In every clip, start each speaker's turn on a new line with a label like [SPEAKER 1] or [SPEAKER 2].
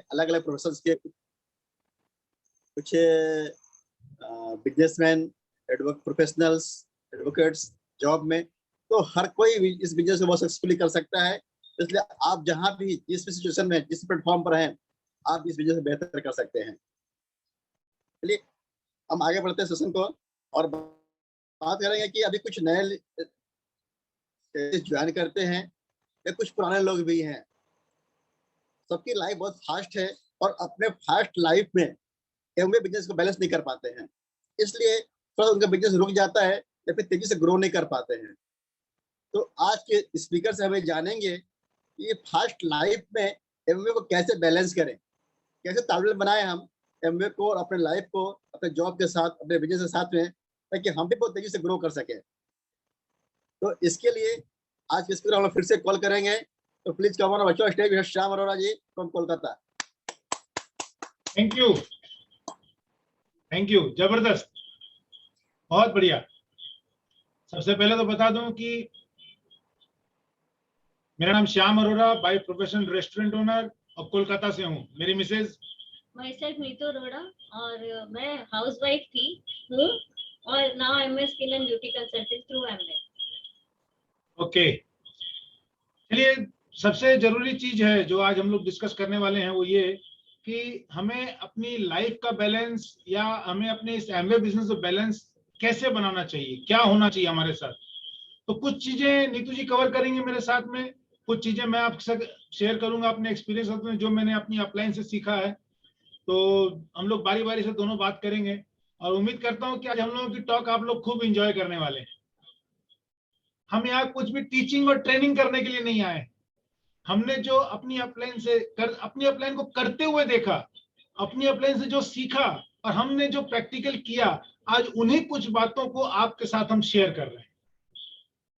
[SPEAKER 1] अलग अलग प्रोफेशंस के कुछ बिजनेसमैन, प्रोफेशनल्स, एडवोकेट्स जॉब में, तो हर कोई भी इस बिजनेस को बहुत सक्सेसफुली कर सकता है। इसलिए आप जहां भी जिस भी सिचुएशन में जिस प्लेटफॉर्म पर हैं, आप इस बिजनेस में बेहतर कर सकते हैं। चलिए हम आगे बढ़ते हैं सेशन को और बात करेंगे कि अभी कुछ नए ज्वाइन करते हैं या कुछ पुराने लोग भी हैं। सबकी लाइफ बहुत फास्ट है और अपने फास्ट लाइफ में वे बिजनेस को बैलेंस नहीं कर पाते हैं, इसलिए थोड़ा उनका बिजनेस रुक जाता है या फिर तेजी से ग्रो नहीं कर पाते हैं। तो आज के स्पीकर से हमें जानेंगे कि ये फास्ट लाइफ में एमवे को कैसे बैलेंस करें, कैसे तालमेल बनाए हम एमवे को और अपने लाइफ को अपने जॉब के साथ, अपने बिजनेस के साथ में, ताकि हम भी बहुत तेजी से ग्रो कर सकें। तो इसके लिए आज के स्पीकर हम फिर से कॉल करेंगे, तो प्लीज कम ऑन बच्चों stage Shyam Arora ji from Kolkata.
[SPEAKER 2] Thank you, thank you, जबरदस्त, बहुत बढ़िया। सबसे पहले तो बता दूं कि मेरा नाम Shyam Arora, by profession restaurant owner और कोलकाता से हूँ। मेरी मिसेज
[SPEAKER 3] myself नीतू अरोड़ा और मैं हाउसवाइफ थी हूँ और now I am a skin and beauty consultant through Amway.
[SPEAKER 2] Okay, चलिए सबसे जरूरी चीज है जो आज हम लोग डिस्कस करने वाले हैं वो ये कि हमें अपनी लाइफ का बैलेंस या हमें अपने इस एमवे बिजनेस का बैलेंस कैसे बनाना चाहिए, क्या होना चाहिए हमारे साथ। तो कुछ चीजें नीतू जी कवर करेंगे मेरे साथ में, कुछ चीजें मैं आपके साथ शेयर करूंगा अपने एक्सपीरियंस में जो मैंने अपनी अपलाइन से सीखा है। तो हम लोग बारी बारी से दोनों बात करेंगे और उम्मीद करता हूं कि आज हम लोगों की टॉक आप लोग खूब एंजॉय करने वाले हैं। हम यहाँ कुछ भी टीचिंग और ट्रेनिंग करने के लिए नहीं आए। हमने जो अपनी अपनी अपलाइन को करते हुए देखा, अपनी अपलाइन से जो सीखा और हमने जो प्रैक्टिकल किया, आज उन्हीं कुछ बातों को आपके साथ हम शेयर कर रहे हैं।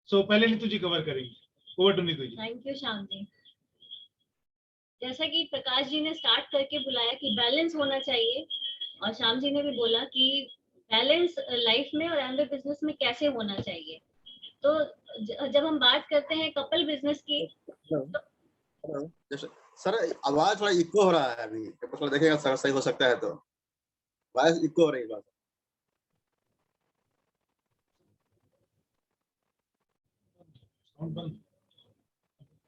[SPEAKER 2] सो पहले नीतू जी कवर करेंगे। Over to Neetu ji.
[SPEAKER 3] Thank you Shyam ji. जैसा कि प्रकाश जी ने स्टार्ट करके बुलाया कि बैलेंस होना चाहिए और श्याम जी ने भी बोला कि बैलेंस लाइफ में और एमवे बिजनेस में कैसे होना चाहिए। तो जब हम बात करते हैं कपल बिजनेस की
[SPEAKER 1] सर आवाज थोड़ा इको हो रहा है अभी, थोड़ा देखिएगा सर, सही हो सकता है तो। आवाज इको हो रही है।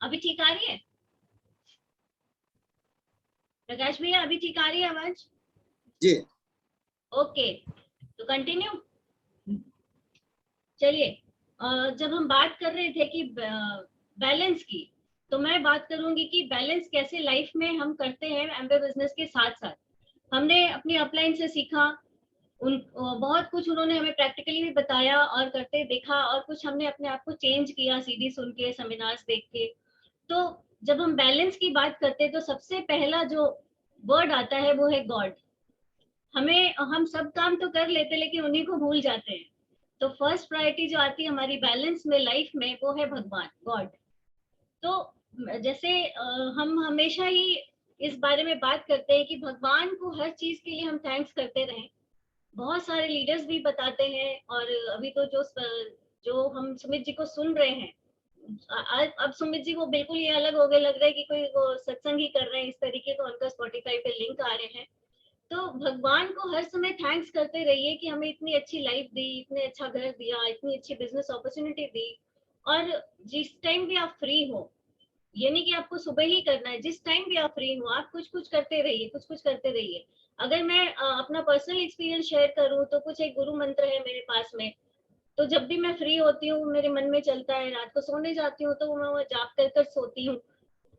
[SPEAKER 3] अभी ठीक आ रही है प्रकाश भैया? अभी ठीक आ रही है आवाज
[SPEAKER 1] जी?
[SPEAKER 3] ओके, तो कंटिन्यू। चलिए, जब हम बात कर रहे थे कि बैलेंस की, तो मैं बात करूंगी कि बैलेंस कैसे लाइफ में हम करते हैं एमवे बिजनेस के साथ साथ। हमने अपनी अपलाइन से सीखा, बहुत कुछ उन्होंने हमें प्रैक्टिकली भी बताया और करते देखा, और कुछ हमने अपने आप को चेंज किया सीडी सुन के, सेमिनार्स देख के। तो जब हम बैलेंस की बात करते हैं तो सबसे पहला जो वर्ड आता है वो है गॉड। हम सब काम तो कर लेते लेकिन उन्हीं को भूल जाते हैं। तो फर्स्ट प्रायोरिटी जो आती है हमारी बैलेंस में, लाइफ में, वो है भगवान, गॉड। तो जैसे हम हमेशा ही इस बारे में बात करते हैं कि भगवान को हर चीज के लिए हम थैंक्स करते रहें। बहुत सारे लीडर्स भी बताते हैं, और अभी तो जो हम सुमित जी को सुन रहे हैं, अब सुमित जी को बिल्कुल ये अलग हो गए, लग रहा है कि कोई वो सत्संग ही कर रहे हैं इस तरीके का, उनका स्पॉटिफाई पे लिंक आ रहे हैं। तो भगवान को हर समय थैंक्स करते रहिए कि हमें इतनी अच्छी लाइफ दी, इतने अच्छा घर दिया, इतनी अच्छी बिजनेस अपॉर्चुनिटी दी। और जिस टाइम भी आप फ्री हो, ये नहीं कि आपको सुबह ही करना है, जिस टाइम भी आप फ्री हो आप कुछ कुछ करते रहिए, कुछ कुछ करते रहिए। अगर मैं अपना पर्सनल एक्सपीरियंस शेयर करूं तो कुछ एक गुरु मंत्र है मेरे पास में, तो जब भी मैं फ्री होती हूँ मेरे मन में चलता है, रात को सोने जाती हूँ तो मैं वो जाप कर कर सोती हूँ।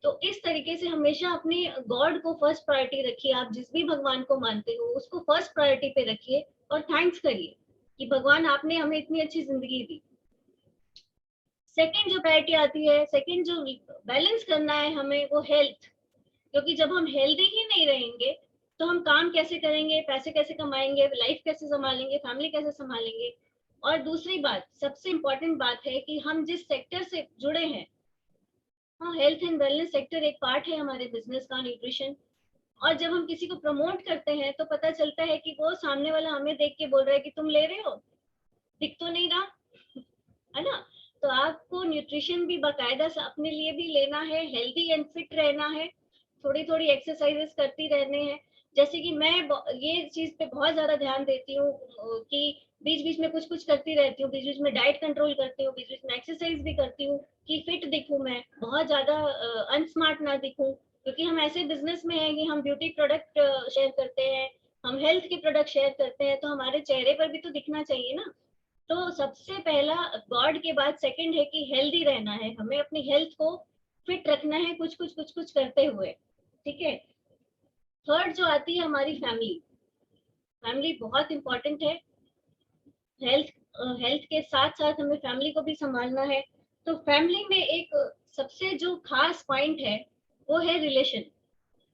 [SPEAKER 3] तो इस तरीके से हमेशा अपनी गॉड को फर्स्ट प्रायोरिटी रखिए। आप जिस भी भगवान को मानते हो उसको फर्स्ट प्रायोरिटी पे रखिए और थैंक्स करिए कि भगवान आपने हमें इतनी अच्छी जिंदगी दी। सेकंड जो प्रायोरिटी आती है, सेकंड जो बैलेंस करना है हमें, वो हेल्थ। क्योंकि जब हम हेल्दी ही नहीं रहेंगे तो हम काम कैसे करेंगे, पैसे कैसे कमाएंगे, लाइफ कैसे संभालेंगे, फैमिली कैसे संभालेंगे। और दूसरी बात, सबसे इम्पोर्टेंट बात है कि हम जिस सेक्टर से जुड़े हैं, हाँ, हेल्थ एंड वेलनेस सेक्टर एक पार्ट है हमारे बिजनेस का, न्यूट्रिशन। और जब हम किसी को प्रमोट करते हैं तो पता चलता है कि वो सामने वाला हमें देख के बोल रहा है कि तुम ले रहे हो, दिख तो नहीं रहा, है ना। तो आपको न्यूट्रिशन भी बाकायदा से अपने लिए भी लेना है, हेल्दी एंड फिट रहना है, थोड़ी थोड़ी एक्सरसाइजेस करती रहने हैं। जैसे कि मैं ये चीज पे बहुत ज्यादा ध्यान देती हूँ कि बीच बीच में कुछ कुछ करती रहती हूँ, बीच बीच में डाइट कंट्रोल करती हूँ, बीच बीच में एक्सरसाइज भी करती हूँ कि फिट दिखूं, मैं बहुत ज्यादा अनस्मार्ट ना दिखूं, क्योंकि हम ऐसे बिजनेस में हैं कि हम ब्यूटी प्रोडक्ट शेयर करते हैं, हम हेल्थ के प्रोडक्ट शेयर करते हैं, तो हमारे चेहरे पर भी तो दिखना चाहिए ना। तो सबसे पहला गॉड के बाद सेकंड है कि हेल्दी रहना है, हमें अपनी हेल्थ को फिट रखना है कुछ कुछ कुछ कुछ करते हुए, ठीक है। थर्ड जो आती है हमारी फैमिली, फैमिली बहुत इंपॉर्टेंट है। हेल्थ हेल्थ के साथ साथ हमें फैमिली को भी संभालना है। तो फैमिली में एक सबसे जो खास पॉइंट है वो है रिलेशन।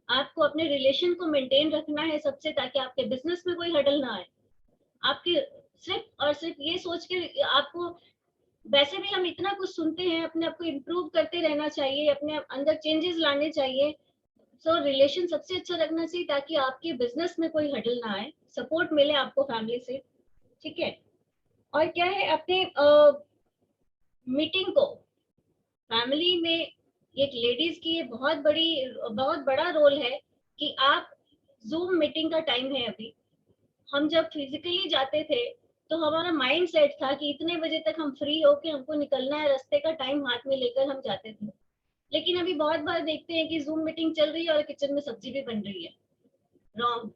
[SPEAKER 3] आपको अपने रिलेशन को मेंटेन रखना है सबसे, ताकि आपके बिजनेस में कोई हडल ना आए। आपके सिर्फ और सिर्फ ये सोच के आपको, वैसे भी हम इतना कुछ सुनते हैं, अपने आप को इम्प्रूव करते रहना चाहिए, अपने अंदर चेंजेस लाने चाहिए। सो रिलेशन सबसे अच्छा रखना चाहिए ताकि आपके बिजनेस में कोई हडल ना आए, सपोर्ट मिले आपको फैमिली से, ठीक है। और क्या है, अपने मीटिंग को फैमिली में, एक लेडीज की ये बहुत बड़ा रोल है कि आप, जूम मीटिंग का टाइम है अभी, हम जब फिजिकली जाते थे तो हमारा माइंड सेट था कि इतने बजे तक हम फ्री होके हमको निकलना है, रास्ते का टाइम हाथ में लेकर हम जाते थे। लेकिन अभी बहुत बार देखते हैं कि जूम मीटिंग चल रही है और किचन में सब्जी भी बन रही है। रॉन्ग।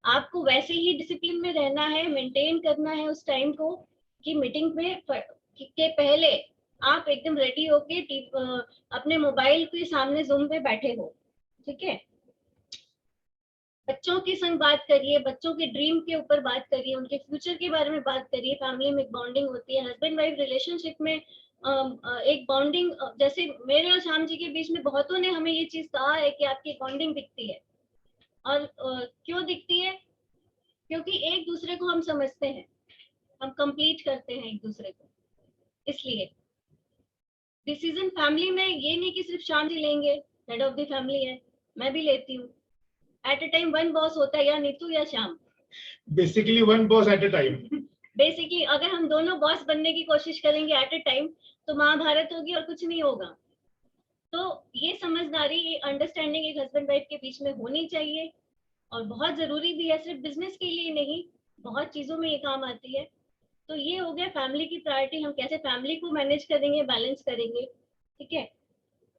[SPEAKER 3] आपको वैसे ही डिसिप्लिन में रहना है, मेंटेन करना है उस टाइम को, कि मीटिंग में के पहले आप एकदम रेडी होके अपने मोबाइल के सामने जूम पे बैठे हो, ठीक है। बच्चों के संग बात करिए, बच्चों के ड्रीम के ऊपर बात करिए, उनके फ्यूचर के बारे में बात करिए। फैमिली में एक बॉन्डिंग होती है, हस्बैंड वाइफ रिलेशनशिप में एक बॉन्डिंग, जैसे मेरे और श्याम जी के बीच में बहुतों ने हमें ये चीज कहा है कि आपकी बॉन्डिंग दिखती है। और क्यों दिखती है? क्योंकि एक दूसरे को हम समझते हैं, हम कंप्लीट करते हैं एक दूसरे को। इसलिए डिसीजन फैमिली में ये नहीं कि सिर्फ श्याम जी लेंगे, हेड ऑफ द फैमिली है, मैं भी लेती हूँ। At a time one boss होता है, या नीतू या Shyam,
[SPEAKER 2] basically one boss at a time.
[SPEAKER 3] Basically अगर हम दोनों बॉस बनने की कोशिश करेंगे एट अ टाइम तो महाभारत होगी और कुछ नहीं होगा। तो ये समझदारी, ये अंडरस्टैंडिंग एक हस्बैंड वाइफ के बीच में होनी चाहिए, और बहुत जरूरी भी है, सिर्फ बिजनेस के लिए नहीं, बहुत चीजों में ये काम आती है। तो ये हो गया फैमिली की प्रायोरिटी, हम कैसे फैमिली को मैनेज करेंगे, बैलेंस करेंगे, ठीक है।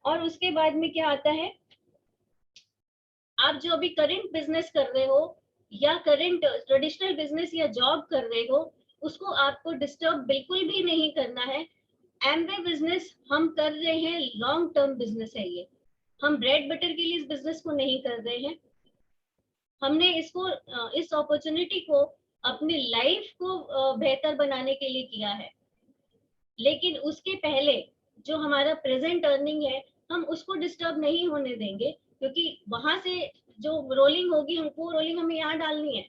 [SPEAKER 3] और उसके बाद में क्या आता है, आप जो अभी करंट बिजनेस कर रहे हो या करंट ट्रेडिशनल बिजनेस या जॉब कर रहे हो, उसको आपको डिस्टर्ब बिल्कुल भी नहीं करना है। एमवे बिजनेस हम कर रहे हैं, लॉन्ग टर्म बिजनेस है ये, हम ब्रेड बटर के लिए इस बिजनेस को नहीं कर रहे हैं। हमने इसको, इस अपॉर्चुनिटी को अपनी लाइफ को बेहतर बनाने के लिए किया है। लेकिन उसके पहले जो हमारा प्रेजेंट अर्निंग है, हम उसको डिस्टर्ब नहीं होने देंगे, क्योंकि वहां से जो रोलिंग होगी, हमको रोलिंग हमें यहाँ डालनी है।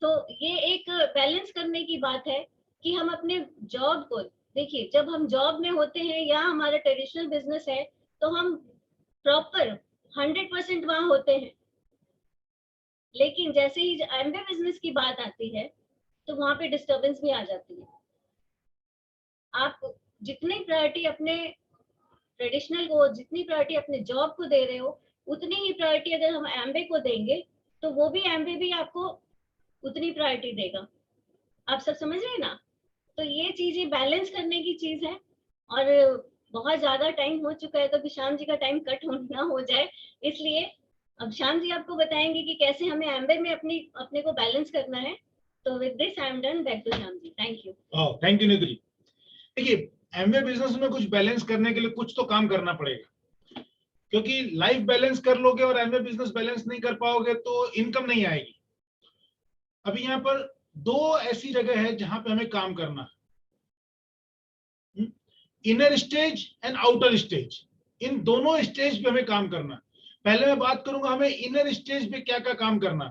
[SPEAKER 3] तो ये एक बैलेंस करने की बात है कि हम अपने जॉब को, देखिए जब हम जॉब में होते हैं या हमारा ट्रेडिशनल बिजनेस है, तो हम प्रॉपर 100% वहां होते हैं। लेकिन जैसे ही एमबे बिजनेस की बात आती है तो वहां पे डिस्टर्बेंस भी आ जाती है। आप जितनी प्रायोरिटी अपने ट्रेडिशनल को, जितनी प्रायोरिटी अपने जॉब को दे रहे हो, उतनी ही प्रायोरिटी अगर हम एमबे को देंगे तो वो भी एमबे भी आपको उतनी प्रायोरिटी देगा। आप सब समझ रहे हैं ना? तो ये चीज, ये बैलेंस करने की चीज है। और बहुत ज्यादा टाइम हो चुका है, तो कि श्याम जी का टाइम कट ना हो जाए, इसलिए अब श्याम जी आपको बताएंगे कि कैसे हमें एम्बे में अपने को बैलेंस करना है। तो with this I am done, back to Shyam ji. Thank you.
[SPEAKER 2] Thank you Neetu ji. देखिए, एमवे बिजनेस में कुछ बैलेंस करने के लिए कुछ तो काम करना पड़ेगा, क्योंकि लाइफ बैलेंस कर लोगे और एमवे बिजनेस बैलेंस नहीं कर पाओगे तो इनकम नहीं आएगी। अभी यहाँ पर दो ऐसी जगह है जहां पे हमें काम करना है, inner stage and outer stage. इन दोनों स्टेज पे हमें काम करना। पहले मैं बात करूंगा हमें इनर स्टेज पे क्या क्या काम करना।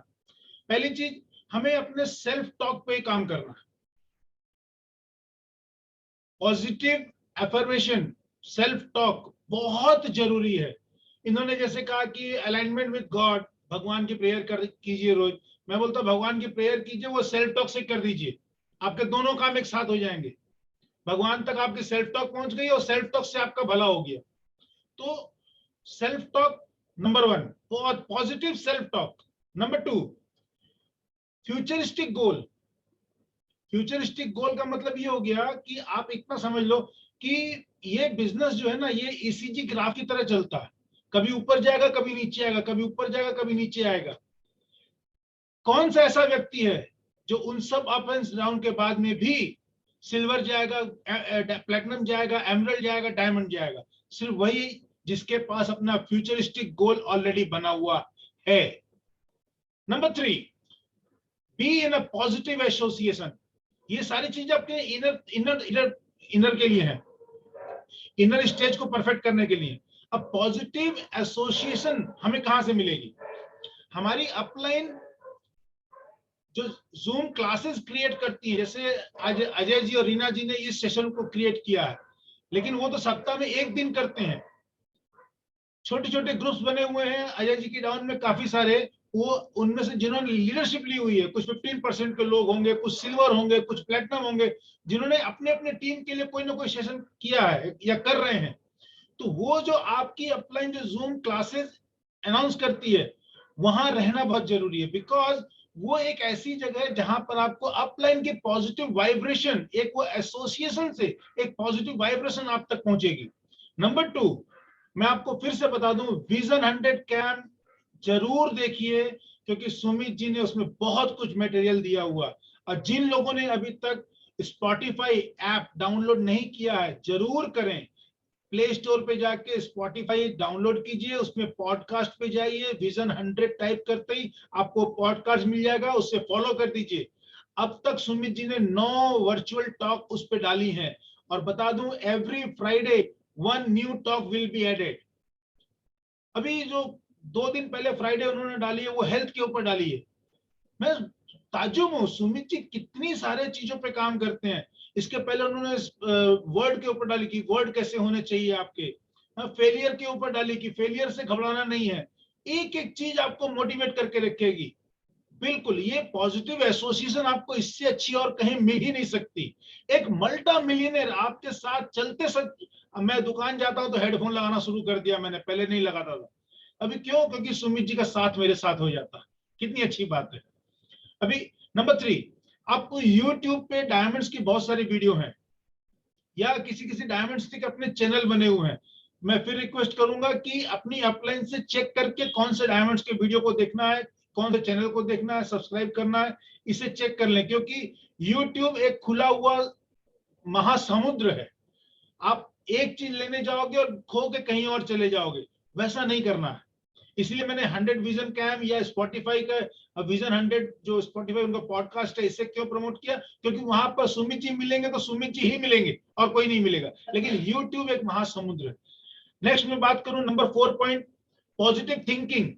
[SPEAKER 2] पहली चीज, हमें अपने सेल्फ टॉक पे काम करना। पॉजिटिव एफर्मेशन, सेल्फ टॉक बहुत जरूरी है। इन्होंने जैसे कहा कि अलाइनमेंट विद गॉड, भगवान की प्रेयर कीजिए रोज। मैं बोलता हूं भगवान की प्रेयर कीजिए, वो सेल्फ टॉक से कर दीजिए, आपके दोनों काम एक साथ हो जाएंगे। भगवान तक आपकी सेल्फ टॉक पहुंच गई और सेल्फ टॉक से आपका भला हो गया। तो सेल्फ टॉक नंबर 1, बहुत positive self talk. Number 2, futuristic goal. Futuristic goal का मतलब ये हो गया कि आप इतना समझ लो कि ये बिजनेस जो है ना, ये ईसीजी ग्राफ की तरह चलता है, कभी ऊपर जाएगा कभी नीचे आएगा, कभी ऊपर जाएगा कभी नीचे आएगा। कौन सा ऐसा व्यक्ति है जो उन सब अप एंड डाउन के बाद में भी सिल्वर जाएगा, प्लेटिनम जाएगा, एमरल्ड जाएगा, डायमंड जाएगा? सिर्फ वही जिसके पास अपना फ्यूचरिस्टिक गोल ऑलरेडी बना हुआ है। Number 3, be in a positive association. ये सारी चीजें आपके इनर के लिए है, इनर स्टेज को परफेक्ट करने के लिए। अब पॉजिटिव एसोसिएशन हमें कहां से मिलेगी? हमारी अपलाइन जो जूम क्लासेस क्रिएट करती है, जैसे आज अजय जी और रीना जी ने इस सेशन को क्रिएट किया है, लेकिन वो तो सप्ताह में एक दिन करते हैं। छोटे छोटे ग्रुप्स बने हुए हैं अजय जी की डाउन में काफी सारे, वो उनमें से जिन्होंने लीडरशिप ली हुई है, कुछ 15% के लोग होंगे, कुछ सिल्वर होंगे, कुछ प्लेटिनम होंगे, जिन्होंने अपने अपने टीम के लिए कोई ना कोई सेशन किया है या कर रहे हैं। तो वो जो आपकी अपलाइन जो जूम क्लासेस अनाउंस करती है, वहां रहना बहुत जरूरी है, बिकॉज वो एक ऐसी जगह है जहां पर आपको अपलाइन की पॉजिटिव वाइब्रेशन, एक वो एसोसिएशन से एक पॉजिटिव वाइब्रेशन आप तक पहुंचेगी। नंबर 2, मैं आपको फिर से बता दूं, विजन 100 कैम्प जरूर देखिए, क्योंकि सुमित जी ने उसमें बहुत कुछ मटेरियल दिया हुआ। और जिन लोगों ने अभी तक स्पॉटिफाई ऐप डाउनलोड नहीं किया है, जरूर करें। प्ले स्टोर पे जाके स्पॉटिफाई डाउनलोड कीजिए, उसमें पॉडकास्ट पे जाइए, विजन 100 टाइप करते ही आपको पॉडकास्ट मिल जाएगा, उससे फॉलो कर दीजिए। अब तक सुमित जी ने 9 वर्चुअल टॉक उस पे डाली हैं, और बता दूं every Friday 1 new talk will be added. अभी जो 2 दिन पहले फ्राइडे उन्होंने डाली है, वो हेल्थ के ऊपर डाली है। मैं ताज्जुब हूं, सुमित जी कितनी सारे चीजों पे काम करते हैं। इसके पहले उन्होंने वर्ड के ऊपर डाली कि वर्ड कैसे होने चाहिए आपके, फेलियर के ऊपर डाली कि फेलियर से घबराना नहीं है। एक एक चीज आपको मोटिवेट करके रखेगी। बिल्कुल, ये पॉजिटिव एसोसिएशन आपको इससे अच्छी और कहीं मिल ही नहीं सकती। एक मल्टा मिलियनर आपके साथ चलते मैं दुकान जाता हूं तो हेडफोन लगाना शुरू कर दिया मैंने, पहले नहीं लगाता था। अभी क्यों? क्योंकि सुमित जी का साथ मेरे साथ हो जाता। कितनी अच्छी बात है। अभी नंबर 3, आपको YouTube पे डायमंड्स की बहुत सारी वीडियो हैं, या किसी किसी डायमंड्स के अपने चैनल बने हुए हैं। मैं फिर रिक्वेस्ट करूंगा कि अपनी अपलाइन से चेक करके कौन से डायमंड्स के वीडियो को देखना है, कौन से चैनल को देखना है, सब्सक्राइब करना है, इसे चेक कर लें। क्योंकि YouTube एक खुला हुआ महासमुद्र है। आप एक चीज लेने जाओगे और खो के कहीं और चले जाओगे, वैसा नहीं करना है। इसलिए मैंने 100 विजन कैम्प या स्पॉटिफाई का विजन 100 जो स्पॉटिफाई उनका पॉडकास्ट है, इससे क्यों प्रमोट किया? क्योंकि वहां पर सुमित जी मिलेंगे तो सुमित जी ही मिलेंगे और कोई नहीं मिलेगा। लेकिन YouTube एक महासमुद्र है। नेक्स्ट में बात करूं number 4 point, positive thinking.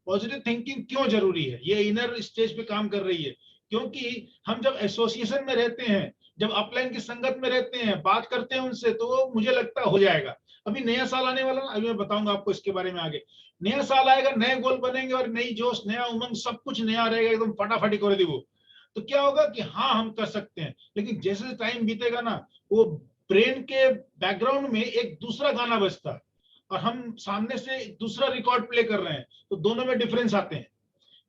[SPEAKER 2] Positive thinking क्यों जरूरी है? ये इनर स्टेज पे काम कर रही है, क्योंकि हम जब एसोसिएशन में रहते हैं, जब अपलाइन की संगत में रहते हैं, बात करते हैं उनसे, तो मुझे लगता हो जाएगा। अभी नया साल आने वाला, अभी मैं बताऊंगा आपको इसके बारे में आगे। नया साल आएगा, नए गोल बनेंगे और नई जोश, नया उमंग, सब कुछ नया रहेगा, एकदम फटाफटी कर दी वो। तो क्या होगा कि हाँ हम कर सकते हैं। लेकिन जैसे टाइम बीतेगा ना, वो ब्रेन के बैकग्राउंड में एक दूसरा गाना बजता है और हम सामने से दूसरा रिकॉर्ड प्ले कर रहे हैं, तो दोनों में डिफरेंस आते हैं।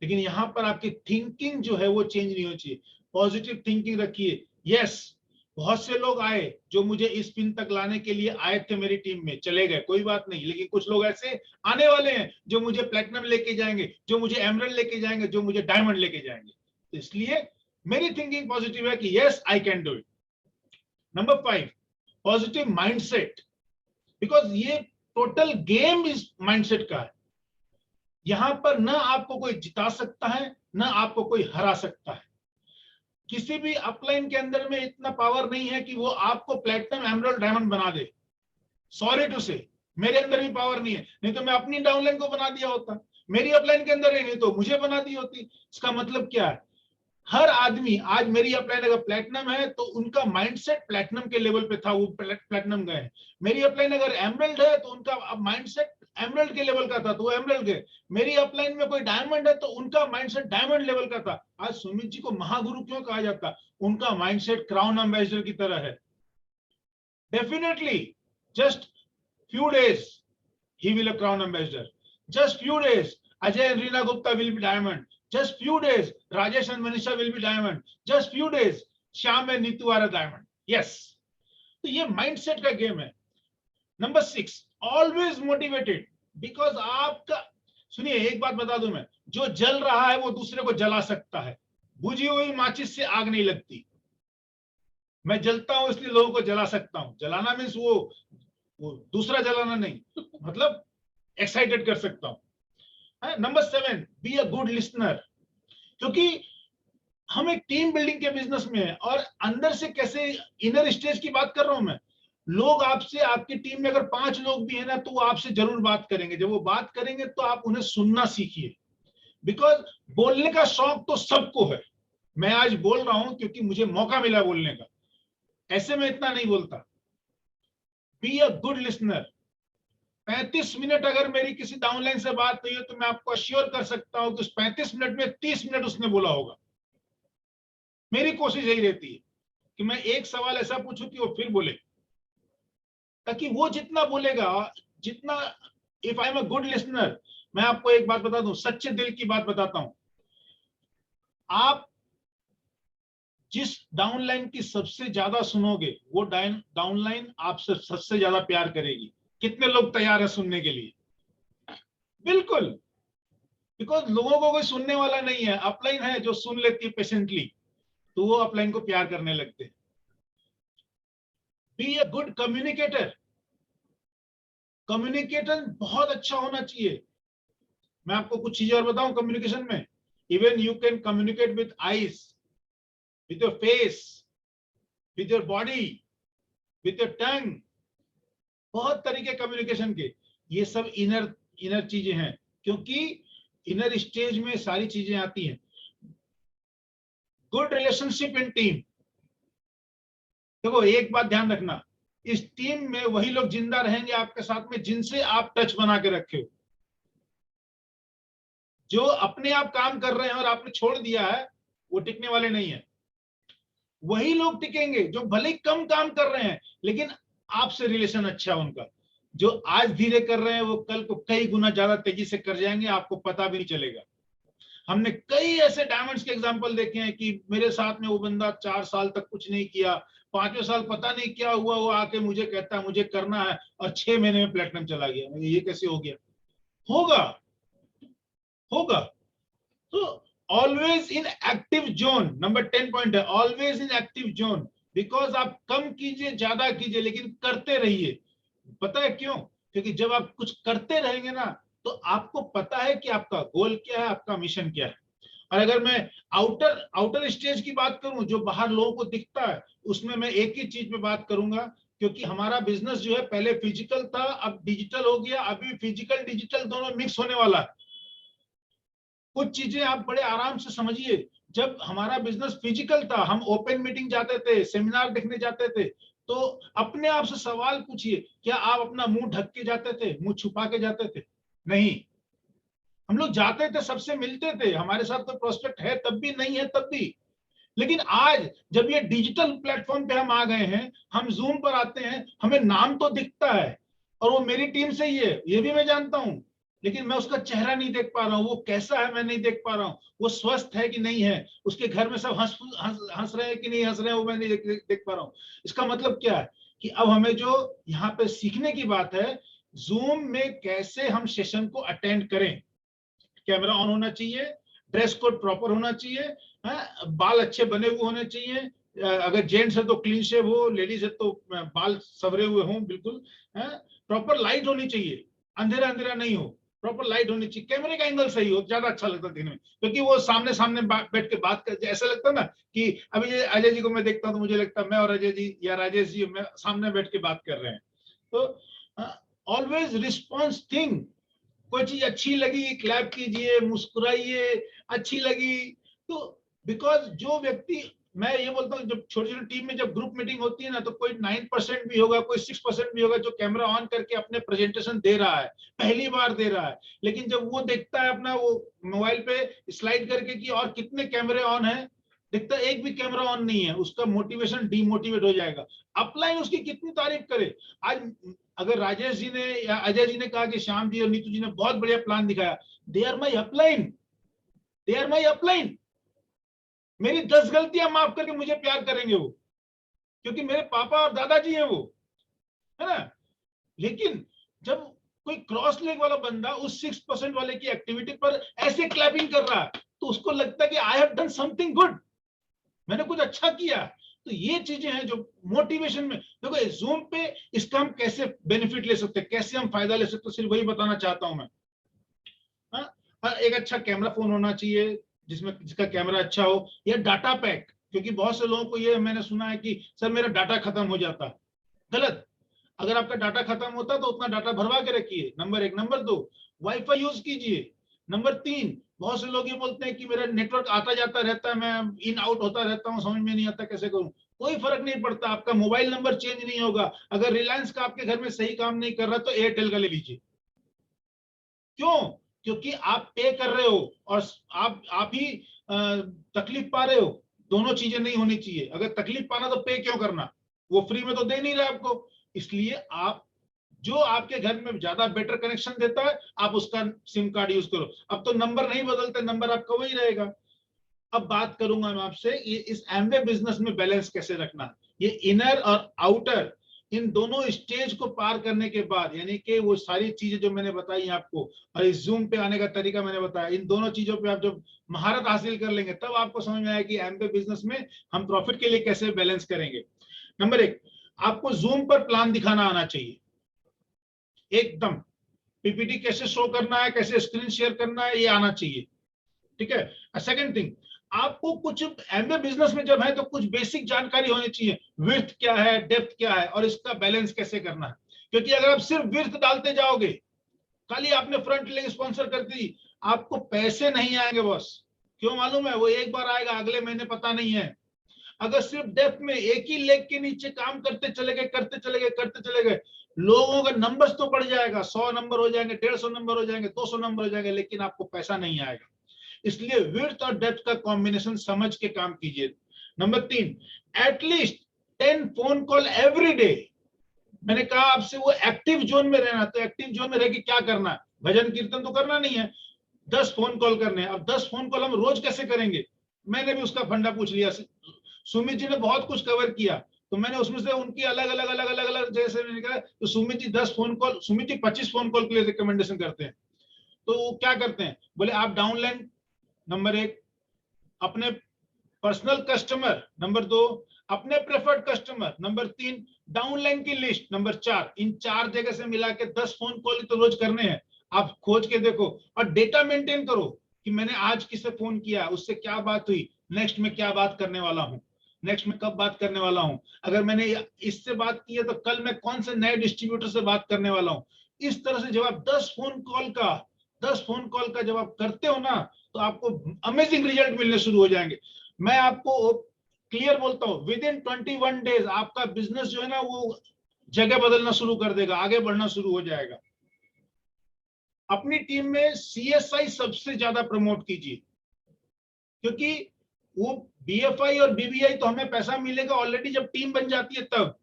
[SPEAKER 2] लेकिन यहाँ पर आपकी थिंकिंग जो है वो चेंज नहीं होनी चाहिए। पॉजिटिव थिंकिंग रखिए। यस, बहुत से लोग आए जो मुझे इस पिन तक लाने के लिए आए थे मेरी टीम में, चले गए, कोई बात नहीं। लेकिन कुछ लोग ऐसे आने वाले हैं जो मुझे प्लेटिनम लेके जाएंगे, जो मुझे एमरल्ड लेके जाएंगे, जो मुझे डायमंड लेके जाएंगे। तो इसलिए मेरी थिंकिंग पॉजिटिव है कि yes I can do it. Number 5, positive mindset. Because ये टोटल गेम इस माइंडसेट का है। यहां पर ना आपको कोई जिता सकता है, ना आपको कोई हरा सकता है। किसी भी अपलाइन के अंदर में इतना पावर नहीं है कि वो आपको प्लेटिनम, एमरल्ड, डायमंड बना दे। सॉरी टू से, मेरे अंदर भी पावर नहीं है, नहीं तो मैं अपनी डाउनलाइन को बना दिया होता। मेरी अपलाइन के अंदर ही नहीं तो मुझे बना दी होती। इसका मतलब क्या है? हर आदमी, आज मेरी अपलाइन अगर प्लेटिनम है तो उनका माइंडसेट प्लेटिनम के लेवल पे था, वो प्लेटिनम गए। मेरी अपलाइन अगर एमरल्ड है तो उनका माइंडसेट एमरल्ड के लेवल का था, तो वो एमरल्ड गए। मेरी अपलाइन में कोई डायमंड है तो उनका माइंडसेट डायमंड लेवल का था। आज सुमित जी को महागुरु क्यों कहा जाता? उनका माइंडसेट क्राउन एम्बेसडर की तरह है। Definitely just few days he will a crown ambassador. Just few days, Ajay and Reena Gupta will be diamond. Just few days, Rajesh and Manisha will be diamond. Just few days, Shyam and Neetu are a diamond. Yes. तो ये mindset का game है. Number 6, always motivated. Because आपका, सुनिए एक बात बता दूं मैं, जो जल रहा है वो दूसरे को जला सकता है. बुझी हुई माचिस से आग नहीं लगती. मैं जलता हूं इसलिए लोगों को जला सकता हूं. जलाना मीन्स वो दूसरा जलाना नहीं, मतलब एक्साइटेड कर सकता हूं. Number 7, be a good listener. क्योंकि हम एक टीम बिल्डिंग के बिजनेस में है और अंदर से कैसे, इनर स्टेज की बात कर रहा हूं मैं. लोग आपसे, आपकी टीम में अगर 5 लोग भी है ना, तो वो आपसे जरूर बात करेंगे. जब वो बात करेंगे तो आप उन्हें सुनना सीखिए. बिकॉज बोलने का शौक तो सबको है. मैं आज बोल रहा हूं क्योंकि मुझे मौका मिला बोलने का. ऐसे में इतना नहीं बोलता. Be a good listener. 35 minute अगर मेरी किसी डाउनलाइन से बात हुई है तो मैं आपको अश्योर कर सकता हूं कि उस 35 मिनट में 30 मिनट उसने बोला होगा. मेरी कोशिश यही रहती है कि मैं एक सवाल ऐसा पूछूं कि वो फिर बोले, ताकि वो जितना बोलेगा, जितना, if I am a good listener. मैं आपको एक बात बता दूं, सच्चे दिल की बात बताता हूं. आप जिस डाउनलाइन की सबसे ज्यादा सुनोगे, वो डाउनलाइन आपसे सबसे ज्यादा प्यार करेगी. कितने लोग तैयार हैं सुनने के लिए? बिल्कुल. बिकॉज लोगों को कोई सुनने वाला नहीं है. अपलाइन है जो सुन लेती है पेशेंटली, तो वो अपलाइन को प्यार करने लगते हैं. Be a good communicator. Communicator बहुत अच्छा होना चाहिए. मैं आपको कुछ चीजें और बताऊं कम्युनिकेशन में. Even you can communicate with eyes, with your face, with your body, with your tongue. बहुत तरीके कम्युनिकेशन के. ये सब इनर चीजें हैं, क्योंकि इनर स्टेज में सारी चीजें आती हैं. Good relationship in team. देखो एक बात ध्यान रखना, इस टीम में वही लोग जिंदा रहेंगे आपके साथ में जिनसे आप टच बना के रखे हो. जो अपने आप काम कर रहे हैं और आपने छोड़ दिया है, वो टिकने वाले नहीं है. वही लोग टिकेंगे जो भले ही कम काम कर रहे हैं लेकिन आपसे रिलेशन अच्छा है उनका. जो आज धीरे कर रहे हैं वो कल को कई गुना ज्यादा तेजी से कर जाएंगे, आपको पता भी नहीं चलेगा. हमने कई ऐसे डायमंड्स के एग्जांपल देखे हैं कि मेरे साथ में वो बंदा 4 साल तक कुछ नहीं किया, 5वें साल पता नहीं क्या हुआ, वो आके मुझे कहता है मुझे करना है, और 6 महीने में प्लेटिनम चला गया. मुझे ये कैसे हो गया? होगा. तो always in active zone. Number 10 point है, always in active zone. Because आप कम कीजिए, ज्यादा कीजिए, लेकिन करते रहिए. पता है क्यों? क्योंकि जब आप कुछ करते रहेंगे ना, तो आपको पता है कि आपका गोल क्या है, आपका मिशन क्या है. और अगर मैं आउटर स्टेज की बात करूं, जो बाहर लोगों को दिखता है, उसमें मैं एक ही चीज पे बात करूंगा. क्योंकि हमारा बिजनेस जो है पहले फिजिकल था, अब डिजिटल हो गया. अभी फिजिकल डिजिटल दोनों मिक्स होने वाला है. कुछ चीजें आप बड़े आराम से समझिए. जब हमारा बिजनेस फिजिकल था, हम ओपन मीटिंग जाते थे, सेमिनार देखने जाते थे, तो अपने आप से सवाल पूछिए, क्या आप अपना मुंह ढक के जाते थे, मुंह छुपा के जाते थे? नहीं. हम लोग जाते थे, सबसे मिलते थे. हमारे साथ कोई प्रोस्पेक्ट है तब भी, नहीं है तब भी. लेकिन आज जब ये डिजिटल प्लेटफॉर्म पे हम आ गए हैं, हम जूम पर आते हैं, हमें नाम तो दिखता है और वो मेरी टीम से ही है, ये भी मैं जानता हूं, लेकिन मैं उसका चेहरा नहीं देख पा रहा हूँ. वो कैसा है मैं नहीं देख पा रहा हूँ. वो स्वस्थ है कि नहीं है, उसके घर में सब हंस रहे हैं कि नहीं हंस रहे हैं, वो मैं नहीं देख पा रहा हूँ. इसका मतलब क्या है कि अब हमें जो यहाँ पे सीखने की बात है, जूम में कैसे हम सेशन को अटेंड करें. कैमरा ऑन होना चाहिए, ड्रेस कोड प्रॉपर होना चाहिए, बाल अच्छे बने हुए होने चाहिए. अगर जेंट्स है तो क्लीन शेव हो, लेडीज है तो बाल सवरे हुए हों बिल्कुल. प्रॉपर लाइट होनी चाहिए, अंधेरा अंधेरा नहीं हो. प्रॉपर लाइट होनी चाहिए, कैमरे का एंगल सही हो, ज्यादा अच्छा लगता है देखने में. क्योंकि वो सामने सामने बैठ के बात कर, ऐसा लगता है ना कि अभी ये अजय जी को मैं देखता हूँ तो मुझे लगता है मैं और अजय जी या राजेश जी मैं सामने बैठ के बात कर रहे हैं. तो ऑलवेज रिस्पॉन्स थिंग. कोई चीज अच्छी लगी क्लैप कीजिए, मुस्कुराइए. अच्छी लगी तो, बिकॉज जो व्यक्ति, मैं ये बोलता हूँ, जब छोटी छोटी टीम में जब ग्रुप मीटिंग होती है ना, तो कोई 9% भी होगा, कोई 6% भी होगा जो कैमरा ऑन करके अपने प्रेजेंटेशन दे रहा है, पहली बार दे रहा है. लेकिन जब वो देखता है अपना वो मोबाइल पे स्लाइड करके कि और कितने कैमरे ऑन है, दिखता एक भी कैमरा ऑन नहीं है, उसका मोटिवेशन डीमोटिवेट हो जाएगा। अपलाइन उसकी कितनी तारीफ करे। आज अगर राजेश जी ने या अजय जी ने कहा कि श्याम जी और नीतू जी ने बहुत बढ़िया प्लान दिखाया, they are my upline, they are my upline. मेरी 10 गलतियां माफ करके मुझे प्यार करेंगे वो, क्योंकि मेरे पापा और दादाजी हैं वो, है ना। लेकिन जब कोई क्रॉस लेग वाला बंदा उस 6% वाले की एक्टिविटी पर ऐसे क्लैपिंग कर रहा है, तो उसको लगता है कि I have done something good, मैंने कुछ अच्छा किया। तो ये चीजें हैं जो मोटिवेशन में, देखो जूम पे इसका हम कैसे बेनिफिट ले सकते हैं, कैसे हम फायदा ले सकते हैं, सिर्फ वही बताना चाहता हूं मैं। एक अच्छा कैमरा फोन होना चाहिए जिसका कैमरा अच्छा हो, या डाटा पैक, क्योंकि बहुत से लोगों को ये मैंने सुना है कि सर मेरा डाटा खत्म हो जाता है। गलत। अगर आपका डाटा खत्म होता है तो उतना डाटा भरवा के रखिए, नंबर 1। नंबर 2, वाईफाई यूज कीजिए। नंबर 3, बहुत से लोग ये बोलते हैं कि मेरा नेटवर्क आता जाता रहता है, मैं इन आउट होता रहता हूँ, समझ में नहीं आता कैसे करूं। कोई फर्क नहीं पड़ता, आपका मोबाइल नंबर चेंज नहीं होगा। अगर रिलायंस का आपके घर में सही काम नहीं कर रहा तो एयरटेल का ले लीजिए। क्यों? क्योंकि आप पे कर रहे हो और आप ही तकलीफ पा रहे हो। दोनों चीजें नहीं होनी चाहिए। अगर तकलीफ पाना तो पे क्यों करना, वो फ्री में तो दे नहीं रहा आपको। इसलिए आप जो आपके घर में ज्यादा बेटर कनेक्शन देता है आप उसका सिम कार्ड यूज करो। अब तो नंबर नहीं बदलते, नंबर आपका वही रहेगा। अब बात करूंगा मैं आपसे इस एमवे बिजनेस में बैलेंस कैसे रखना। ये इनर और आउटर, इन दोनों स्टेज को पार करने के बाद, यानी कि वो सारी चीजें जो मैंने बताई आपको और इस जूम पे आने का तरीका मैंने बताया, इन दोनों चीजों पे आप जब महारत हासिल कर लेंगे तब आपको समझ में आएगा कि एमवे बिजनेस में हम प्रॉफिट के लिए कैसे बैलेंस करेंगे। नंबर 1, आपको जूम पर प्लान दिखाना आना चाहिए एकदम। पीपीटी कैसे शो करना है, कैसे स्क्रीन शेयर करना है, ये आना चाहिए। ठीक है। सेकंड थिंग, आपको कुछ एमबीए बिजनेस में जब है तो कुछ बेसिक जानकारी होनी चाहिए। विड्थ क्या है, डेप्थ क्या है और इसका बैलेंस कैसे करना है। क्योंकि अगर आप सिर्फ विड्थ डालते जाओगे, खाली आपने फ्रंट लेग स्पॉन्सर कर दी, आपको पैसे नहीं आएंगे बॉस। क्यों मालूम है? वो एक बार आएगा, अगले महीने पता नहीं है। अगर सिर्फ डेप्थ में एक ही लेग के नीचे काम करते चले गए, करते चले गए, करते चले गए, लोगों का नंबर्स तो बढ़ जाएगा, 100 नंबर हो जाएंगे, 150 नंबर हो जाएंगे, 200 नंबर हो जाएंगे, लेकिन आपको पैसा नहीं आएगा। इसलिए विड्थ और डेप्थ का कॉम्बिनेशन समझ के काम कीजिए। Number 3, at least 10 phone call every day. मैंने कहा आपसे वो एक्टिव जोन में रहना, तो एक्टिव जोन में रह के क्या करना है? भजन कीर्तन तो करना नहीं है, 10 फोन कॉल करने हैं। अब 10 फोन कॉल हम रोज कैसे करेंगे? मैंने भी उसका फंडा पूछ लिया। सुमित जी ने बहुत कुछ कवर किया, तो मैंने उसमें से उनकी अलग अलग अलग अलग अलग जैसे मैंने कहा, तो Sumit ji 10 phone call, Sumit ji 25 phone call के लिए रिकमेंडेशन करते हैं। तो वो क्या करते हैं, बोले आप डाउनलाइन नंबर 1, अपने पर्सनल कस्टमर नंबर 2, अपने प्रेफर्ड कस्टमर नंबर 3, डाउनलाइन की लिस्ट नंबर 4, इन 4 जगह से मिला के 10 फोन कॉल तो रोज करने हैं। आप खोज के देखो और डेटा मेंटेन करो कि मैंने आज किसे फोन किया, उससे क्या बात हुई, नेक्स्ट में क्या बात करने वाला हूं, नेक्स्ट में कब बात करने वाला हूं, अगर मैंने इससे बात की है तो कल मैं कौन से नए डिस्ट्रीब्यूटर से बात करने वाला हूं। इस तरह से जब आप 10 फोन कॉल का जब आप करते हो ना, तो आपको अमेजिंग रिजल्ट मिलने शुरू हो जाएंगे। मैं आपको क्लियर बोलता हूं, विद इन 21 डेज आपका बिजनेस जो है ना वो जगह बदलना शुरू कर देगा, आगे बढ़ना शुरू हो जाएगा। अपनी टीम में सीएसआई सबसे ज्यादा प्रमोट कीजिए, क्योंकि वो बीएफआई और बीबीआई तो हमें पैसा मिलेगा ऑलरेडी जब टीम बन जाती है तब,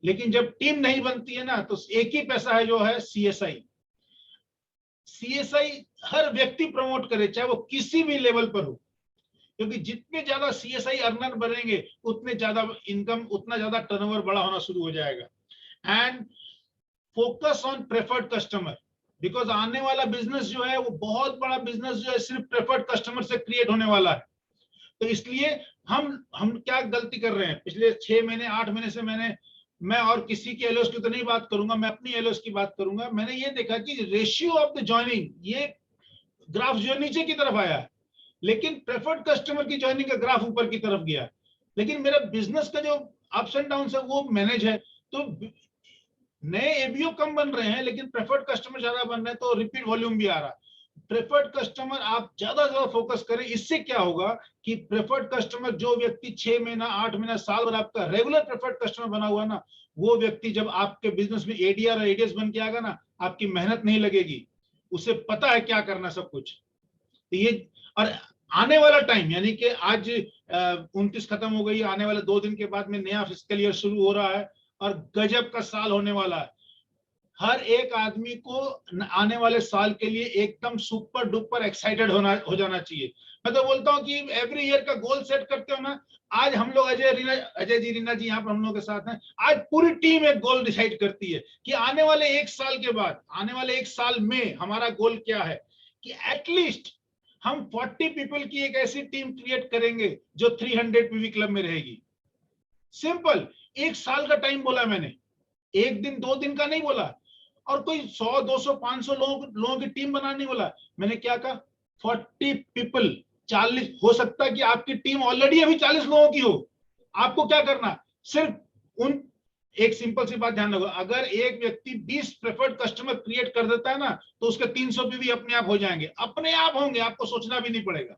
[SPEAKER 2] लेकिन जब टीम नहीं बनती है ना तो एक ही पैसा है जो है सीएसआई। सीएसआई हर व्यक्ति प्रमोट करे, चाहे वो किसी भी लेवल पर हो, क्योंकि जितने ज्यादा सीएसआई अर्नर बनेंगे उतने ज्यादा इनकम, उतना ज्यादा टर्नओवर बड़ा होना शुरू हो जाएगा। And focus on preferred customer, because आने वाला बिजनेस जो है वो बहुत बड़ा बिजनेस जो है सिर्फ प्रेफर्ड कस्टमर से क्रिएट होने वाला है। तो इसलिए हम क्या गलती कर रहे हैं, पिछले 6 महीने 8 महीने से मैं और किसी की एलओएस की तो नहीं बात करूंगा, मैं अपनी एलओएस की बात करूंगा। मैंने ये देखा कि रेशियो ऑफ द ज्वाइनिंग, ये ग्राफ जो नीचे की तरफ आया है, लेकिन प्रेफर्ड कस्टमर की ज्वाइनिंग का ग्राफ ऊपर की तरफ गया, लेकिन मेरा बिजनेस का जो अप्स एंड डाउन है वो मैनेज है। तो नए एबीओ कम बन रहे हैं लेकिन प्रेफर्ड कस्टमर ज्यादा बन रहे हैं, तो रिपीट वॉल्यूम भी आ रहा है। प्रेफर्ड कस्टमर आप ज्यादा फोकस करें। इससे क्या होगा कि प्रेफर्ड कस्टमर, जो व्यक्ति 6 महीना 8 महीना साल भर आपका रेगुलर प्रेफर्ड कस्टमर बना हुआ ना, वो व्यक्ति जब आपके बिजनेस में एडीआर और एडीएस बन के आएगा ना, आपकी मेहनत नहीं लगेगी, उसे पता है क्या करना सब कुछ। तो ये, और आने वाला टाइम यानी कि आज 29 खत्म हो गई, आने वाले 2 दिन के बाद में नया फिस्कल ईयर शुरू हो रहा है और गजब का साल होने वाला है। हर एक आदमी को आने वाले साल के लिए एकदम सुपर डुपर एक्साइटेड हो जाना चाहिए। मैं तो बोलता हूँ कि एवरी ईयर का गोल सेट करते हो ना। आज हम लोग अजय जी, रीना जी यहाँ पर हम लोग के साथ हैं। आज पूरी टीम एक गोल डिसाइड करती है कि आने वाले 1 साल के बाद, आने वाले 1 साल में हमारा गोल क्या है कि एटलीस्ट हम 40 पीपल की एक ऐसी टीम क्रिएट करेंगे जो 300 पीवी क्लब में रहेगी। सिंपल, 1 साल का टाइम बोला मैंने, 1 दिन 2 दिन का नहीं बोला, और कोई 100 200 500 लोगों की टीम बनाने नहीं बोला। मैंने क्या कहा, 40 पीपल, 40। हो सकता है कि आपकी टीम ऑलरेडी अभी 40 लोगों की हो। आपको क्या करना, सिर्फ उन एक सिंपल सी बात ध्यान रखो, अगर एक व्यक्ति 20 प्रेफर्ड कस्टमर क्रिएट कर देता है ना, तो उसके 300 पीवी अपने आप हो जाएंगे, अपने आप होंगे, आपको सोचना भी नहीं पड़ेगा।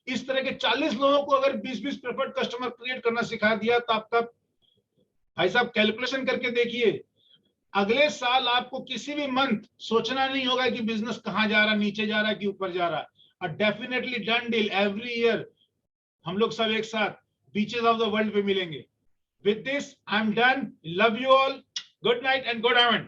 [SPEAKER 2] इस तरह के 40 लोगों को अगर 20-20 प्रेफर्ड कस्टमर क्रिएट करना सिखा दिया, तो आपका भाई साहब कैलकुलेशन करके देखिए, अगले साल आपको किसी भी मंथ सोचना नहीं होगा कि बिजनेस कहां जा रहा है, नीचे जा रहा है कि ऊपर जा रहा है। और definitely done deal, every year हम लोग सब एक साथ बीचेस ऑफ द वर्ल्ड पे मिलेंगे। With this I am done, love you all, good night and good haven.